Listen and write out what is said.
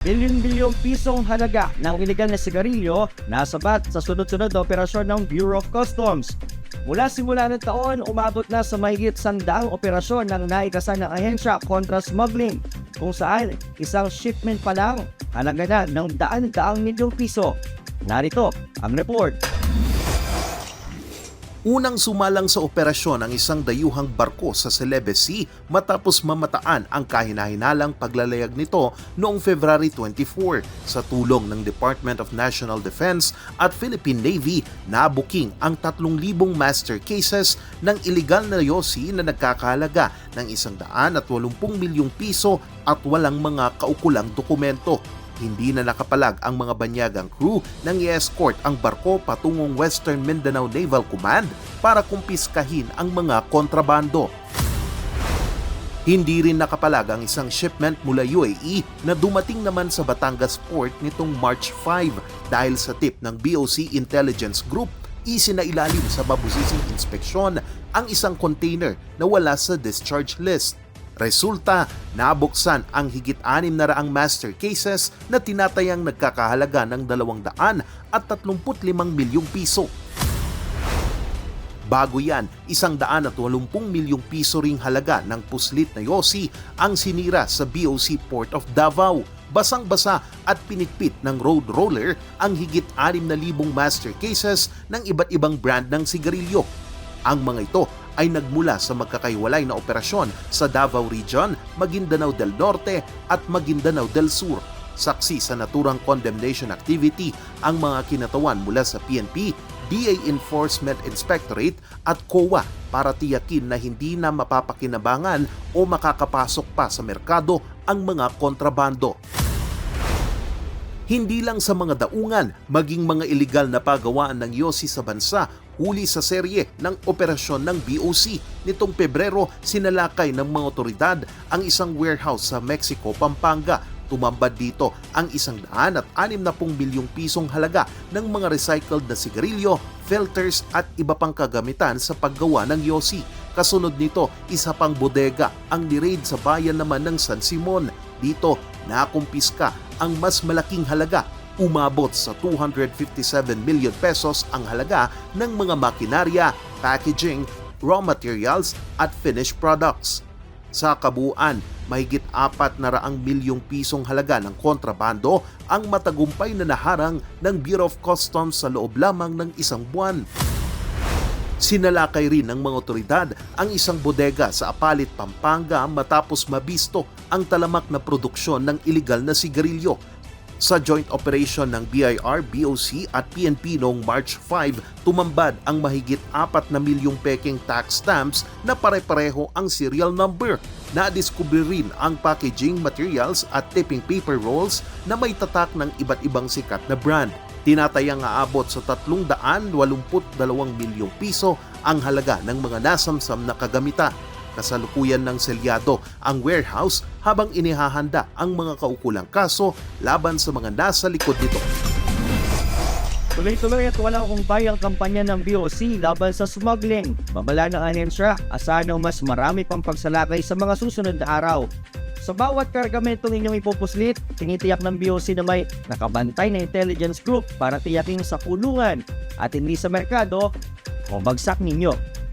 Bilyon-bilyong pisong halaga ng iligal na sigarilyo na sabat sa sunod-sunod na operasyon ng Bureau of Customs. Mula simula ng taon, umabot na sa mahigit 100 operasyon ng naikasan ng ahensya kontra smuggling, kung saan isang shipment pa lang halaga na ng daan-daang milyong piso. Narito ang report. Unang sumalang sa operasyon ang isang dayuhang barko sa Celebes Sea matapos mamataan ang kahinahinalang paglalayag nito noong February 24. Sa tulong ng Department of National Defense at Philippine Navy, nabuking ang 3,000 master cases ng iligal na yosi na nagkakahalaga ng 180 milyong piso at walang mga kaukulang dokumento. Hindi na nakapalag ang mga banyagang crew nang i-escort ang barko patungong Western Mindanao Naval Command para kumpiskahin ang mga kontrabando. Hindi rin nakapalag ang isang shipment mula UAE na dumating naman sa Batangas Port nitong March 5 dahil sa tip ng BOC Intelligence Group. Isinailalim sa mabusising inspeksyon ang isang container na wala sa discharge list. Resulta, nabuksan ang higit 600 master cases na tinatayang nagkakahalaga ng 235 milyong piso. Bago yan, 180 milyong piso ring halaga ng puslit na yosi ang sinira sa BOC Port of Davao. Basang-basa at pinitpit ng road roller ang higit 6,000 master cases ng iba't ibang brand ng sigarilyo. Ang mga ito ay nagmula sa magkakaiwalay na operasyon sa Davao Region, Maguindanao del Norte at Maguindanao del Sur. Saksi sa naturang condemnation activity ang mga kinatawan mula sa PNP, DA Enforcement Inspectorate at COA para tiyakin na hindi na mapapakinabangan o makakapasok pa sa merkado ang mga kontrabando. Hindi lang sa mga daungan, maging mga iligal na pagawaan ng yosi sa bansa, huli sa serye ng operasyon ng BOC. Nitong Pebrero, sinalakay ng mga otoridad ang isang warehouse sa Mexico, Pampanga. Tumambad dito ang 160 milyong pisong halaga ng mga recycled na sigarilyo, filters at iba pang kagamitan sa paggawa ng yosi. Kasunod nito, isa pang bodega ang niraid sa bayan naman ng San Simon. Dito, nakumpiska ang mas malaking halaga. Umabot sa 257 million pesos ang halaga ng mga makinarya, packaging, raw materials at finished products. Sa kabuuan, mahigit 400 milyong pisong halaga ng kontrabando ang matagumpay na naharang ng Bureau of Customs sa loob lamang ng isang buwan. Sinalakay rin ng mga otoridad ang isang bodega sa Apalit, Pampanga matapos mabisto ang talamak na produksyon ng iligal na sigarilyo. Sa joint operation ng BIR, BOC at PNP noong March 5, tumambad ang mahigit 4 na milyong peking tax stamps na pare-pareho ang serial number. Nadiskubre rin ang packaging materials at tipping paper rolls na may tatak ng iba't ibang sikat na brand. Tinatayang aabot sa 382 milyong piso ang halaga ng mga nasamsam na kagamitan. Kasalukuyan ng selyado ang warehouse habang inihahanda ang mga kaukulang kaso laban sa mga nasa likod nito. Tuloy-tuloy at walang kumpay ang kampanya ng BOC laban sa smuggling. Babala ng ahensya, asahan mas marami pang pagsalakay sa mga susunod na araw. Sa bawat kargamentong inyong ipupuslit, tinitiyak ng BOC na may nakabantay na intelligence group para tiyaking sa kulungan at hindi sa merkado o bagsak ninyo.